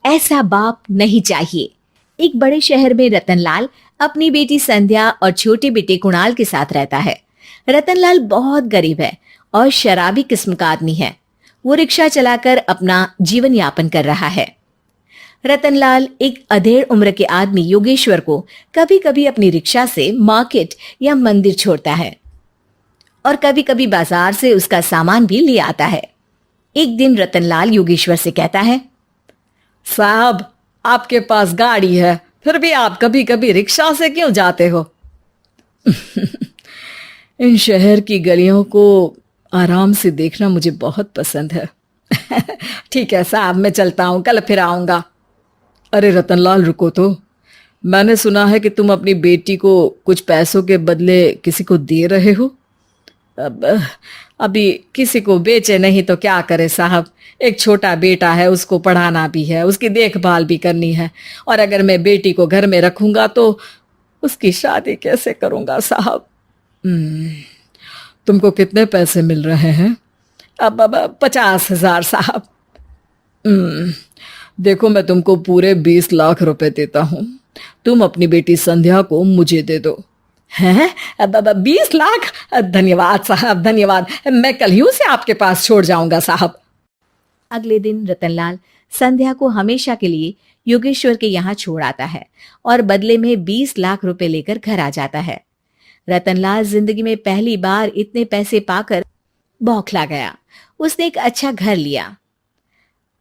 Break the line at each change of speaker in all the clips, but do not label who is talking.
ऐसा बाप नहीं चाहिए। एक बड़े शहर में रतनलाल अपनी बेटी संध्या और छोटे बेटे कुणाल के साथ रहता है। रतनलाल बहुत गरीब है और शराबी किस्म का आदमी है। वो रिक्शा चलाकर अपना जीवन यापन कर रहा है। रतनलाल एक अधेड़ उम्र के आदमी योगेश्वर को कभी कभी अपनी रिक्शा से मार्केट या मंदिर छोड़ता है और कभी कभी बाजार से उसका सामान भी ले आता है। एक दिन रतनलाल योगेश्वर से कहता है,
साहब, आपके पास गाड़ी है, फिर भी आप कभी कभी रिक्शा से क्यों जाते हो? इन शहर की गलियों को आराम से देखना मुझे बहुत पसंद है। ठीक है साहब, मैं चलता हूँ, कल फिर आऊँगा। अरे रतनलाल, रुको तो। मैंने सुना है कि तुम अपनी बेटी को कुछ पैसों के बदले किसी को दे रहे हो। अभी किसी को बेचे नहीं तो क्या करे साहब। एक छोटा बेटा है, उसको पढ़ाना भी है, उसकी देखभाल भी करनी है, और अगर मैं बेटी को घर में रखूंगा तो उसकी शादी कैसे करूंगा साहब। तुमको कितने पैसे मिल रहे हैं? अब 50,000 साहब। देखो, मैं तुमको पूरे 20 लाख रुपए देता हूँ। तुम अपनी बेटी संध्या को मुझे दे दो। हैं? अब 20 लाख? धन्यवाद साहब, धन्यवाद। मैं कल ही उसे आपके पास छोड़ जाऊंगा साहब।
अगले दिन रतनलाल संध्या को हमेशा के लिए योगेश्वर के यहाँ छोड़ आता है और बदले में 20 लाख रुपए लेकर घर आ जाता है। रतनलाल जिंदगी में पहली बार इतने पैसे पाकर बौखला गया। उसने एक अच्छा घर लिया।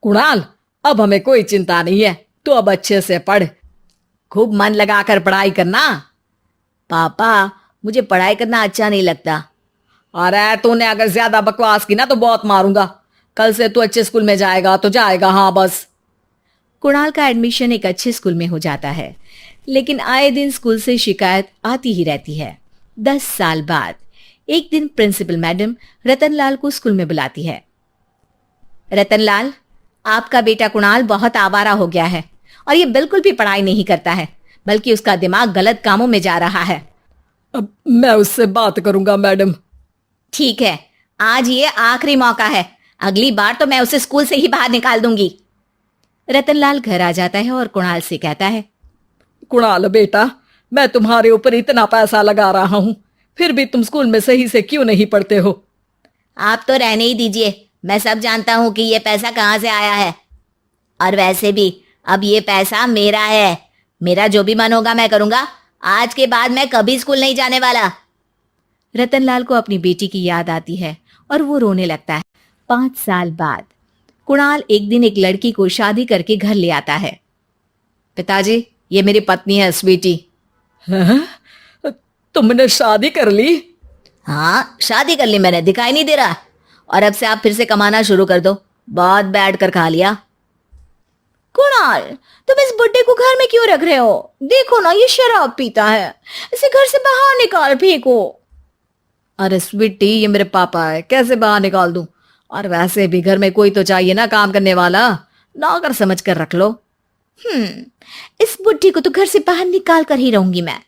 कुणाल, अब हमें कोई चिंता नहीं है, तो अब अच्छे से पढ़, खूब मन लगाकर पढ़ाई करना।
पापा, मुझे पढ़ाई करना अच्छा नहीं लगता।
अरे तूने अगर ज्यादा बकवास की ना तो बहुत मारूंगा। कल से तू अच्छे स्कूल में जाएगा तो जाएगा, हाँ बस।
कुणाल का एडमिशन एक अच्छे स्कूल में हो जाता है, लेकिन आए दिन स्कूल से शिकायत आती ही रहती है। 10 साल बाद एक दिन प्रिंसिपल मैडम रतनलाल को स्कूल में बुलाती है। रतनलाल, आपका बेटा कुणाल बहुत आवारा हो गया है और ये बिल्कुल भी पढ़ाई नहीं करता है, बल्कि उसका दिमाग गलत कामों में जा रहा है।
अब मैं उससे बात करूंगा मैडम।
ठीक है, आज ये आखिरी मौका है, अगली बार तो मैं उसे स्कूल से ही बाहर निकाल दूंगी। रतनलाल घर आ जाता है और कुणाल से कहता है,
कुणाल बेटा, मैं तुम्हारे ऊपर इतना पैसा लगा रहा हूं, फिर भी तुम स्कूल में सही से क्यों नहीं पढ़ते हो?
आप तो रहने ही दीजिए, मैं सब जानता हूं कि ये पैसा कहां से आया है। और वैसे भी अब ये पैसा मेरा है, मेरा जो भी मन होगा मैं करूंगा। आज के बाद मैं कभी स्कूल नहीं जाने वाला। रतनलाल को अपनी बेटी की याद आती है और वो रोने लगता है। 5 साल बाद कुणाल एक दिन एक लड़की को शादी करके घर ले आता है।
पिताजी, ये मेरी पत्नी है स्वीटी। तुमने शादी कर ली?
हाँ, शादी कर ली मैंने, दिखाई नहीं दे रहा? और अब से आप फिर से कमाना शुरू कर दो, बहुत बैठ कर खा लिया। कुणाल, तुम इस बुड्ढे को घर में क्यों रख रहे हो? देखो ना, ये शराब पीता है, इसे घर से बाहर निकाल फेंको।
अरे स्वीटी, ये मेरे पापा है, कैसे बाहर निकाल दूं? और वैसे भी घर में कोई तो चाहिए ना काम करने वाला, नौकर समझ कर रख लो।
इस बुड्ढी को तो घर से बाहर निकाल कर ही रहूंगी मैं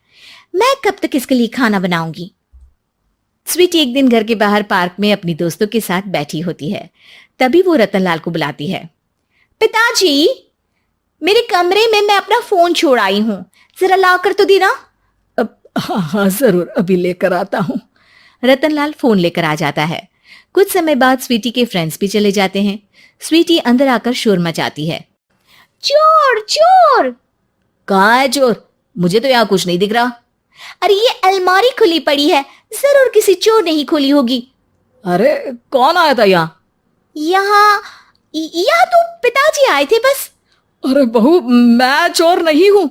कब तक इसके लिए खाना बनाऊंगी? स्वीटी एक दिन घर के बाहर पार्क में अपनी दोस्तों के साथ बैठी होती है। तभी वो रतनलाल को बुलाती है। पिताजी, मेरे कमरे में मैं अपना फोन छोड़ आई हूं, जरा लाकर तो देना।
हाँ जरूर, अभी लेकर आता हूं।
रतनलाल फोन लेकर आ जाता है। कुछ समय बाद स्वीटी के फ्रेंड्स भी चले जाते हैं। स्वीटी अंदर आकर शोर मचाती है। चोर चोर! कहाँ है चोर? मुझे तो यहाँ कुछ नहीं दिख रहा। अरे ये अलमारी खुली पड़ी है, जरूर किसी चोर ने ही खोली होगी।
अरे कौन आया था यहाँ?
यहाँ तो पिताजी आए थे बस।
अरे बहू, मैं चोर नहीं हूं।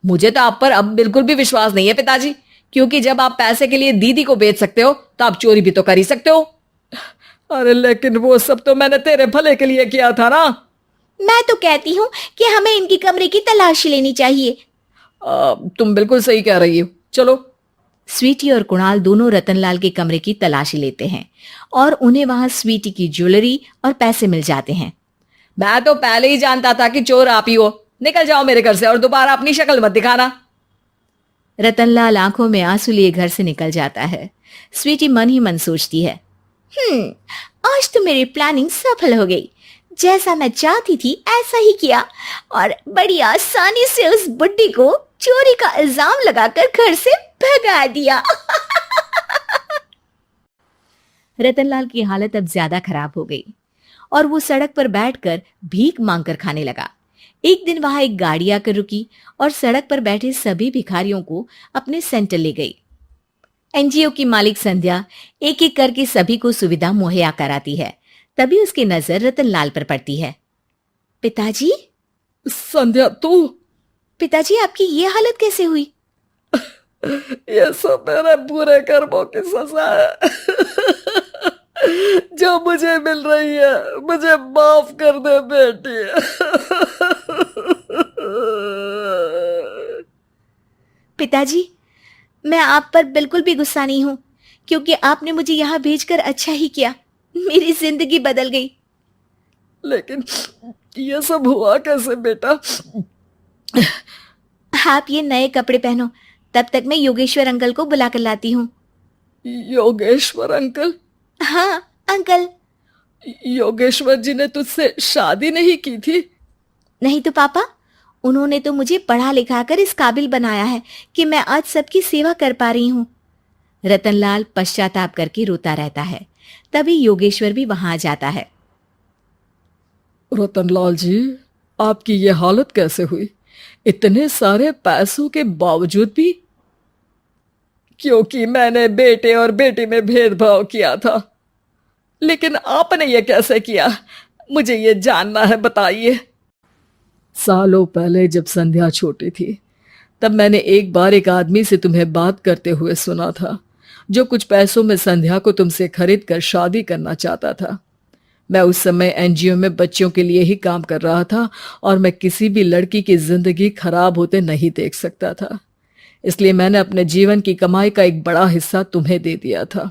मुझे तो आप पर अब बिल्कुल भी विश्वास नहीं है पिताजी, क्योंकि जब आप पैसे के लिए दीदी को बेच सकते हो तो आप चोरी भी तो कर ही सकते हो। अरे लेकिन वो सब तो मैंने तेरे भले के लिए किया था ना।
मैं तो कहती हूँ कि हमें इनकी कमरे की तलाशी लेनी चाहिए।
तुम बिल्कुल सही कह रही हो, चलो।
स्वीटी और कुणाल दोनों रतनलाल के कमरे की तलाशी लेते हैं और उन्हें वहां स्वीटी की ज्वेलरी और पैसे मिल जाते हैं।
मैं तो पहले ही जानता था कि चोर आप ही हो। निकल जाओ मेरे घर से और दोबारा अपनी शक्ल मत दिखाना।
रतनलाल आंखों में आंसू लिए घर से निकल जाता है। स्वीटी मन ही मन सोचती है, आज तो मेरी प्लानिंग सफल हो गई। जैसा मैं चाहती थी ऐसा ही किया और बड़ी आसानी से उस बुड्ढी को चोरी का इल्जाम लगाकर घर से भगा दिया। रतनलाल की हालत अब ज्यादा खराब हो गई और वो सड़क पर बैठकर भीख मांगकर खाने लगा। एक दिन वहां एक गाड़ी आकर रुकी और सड़क पर बैठे सभी भिखारियों को अपने सेंटर ले गई। एनजीओ की मालिक संध्या एक एक करके सभी को सुविधा मुहैया कराती है। तभी उसकी नजर रतनलाल पर पड़ती है। पिताजी,
संध्या तू?
पिताजी आपकी ये हालत कैसे हुई?
ये सब मेरे बुरे कर्मों की सजा है जो मुझे मिल रही है। मुझे माफ कर दे बेटी।
पिताजी, मैं आप पर बिल्कुल भी गुस्सा नहीं हूं, क्योंकि आपने मुझे यहां भेजकर अच्छा ही किया। मेरी जिंदगी बदल गई।
लेकिन ये सब हुआ कैसे बेटा?
आप ये नए कपड़े पहनो, तब तक मैं योगेश्वर अंकल को बुला कर लाती हूँ।
योगेश्वर अंकल?
हाँ अंकल।
योगेश्वर जी ने तुझसे शादी नहीं की थी?
नहीं तो पापा, उन्होंने तो मुझे पढ़ा लिखा कर इस काबिल बनाया है कि मैं आज सबकी सेवा कर पा रही हूँ। रतनलाल पश्चाताप करके रोता रहता है। तभी योगेश्वर भी वहां आ जाता है।
रतनलाल जी, आपकी ये हालत कैसे हुई? इतने सारे पैसों के बावजूद भी? क्योंकि मैंने बेटे और बेटी में भेदभाव किया था। लेकिन आपने ये कैसे किया? मुझे ये जानना है, बताइए। सालों पहले जब संध्या छोटी थी, तब मैंने एक बार एक आदमी से तुम्हें बात करते हुए सुना था, जो कुछ पैसों में संध्या को तुमसे खरीद कर शादी करना चाहता था। मैं उस समय एनजीओ में बच्चों के लिए ही काम कर रहा था और मैं किसी भी लड़की की जिंदगी खराब होते नहीं देख सकता था। इसलिए मैंने अपने जीवन की कमाई का एक बड़ा हिस्सा तुम्हें दे दिया था।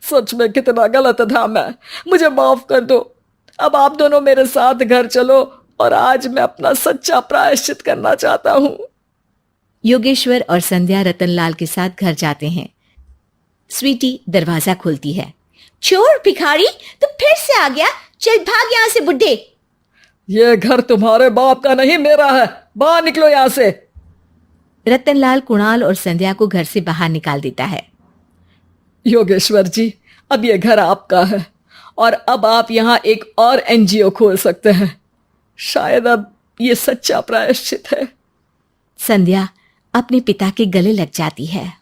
सच में कितना गलत था मैं। मुझे माफ कर दो। अब आप दोनों मेरे साथ घर चलो और आज मैं अपना सच्चा प्रायश्चित करना चाहता हूं।
योगेश्वर और संध्या रतनलाल के साथ घर जाते हैं। स्वीटी दरवाजा खोलती है। चोर भिखारी, तू फिर से आ गया? चल भाग यहाँ से बुड्ढे।
ये घर तुम्हारे बाप का नहीं, मेरा है। बाहर निकलो यहाँ से।
रतनलाल कुणाल और संध्या को घर से बाहर निकाल देता है।
योगेश्वर जी, अब ये घर आपका है और अब आप यहाँ एक और एनजीओ खोल सकते हैं। शायद अब ये सच्चा प्रायश्चित है।
संध्या अपने पिता के गले लग जाती है।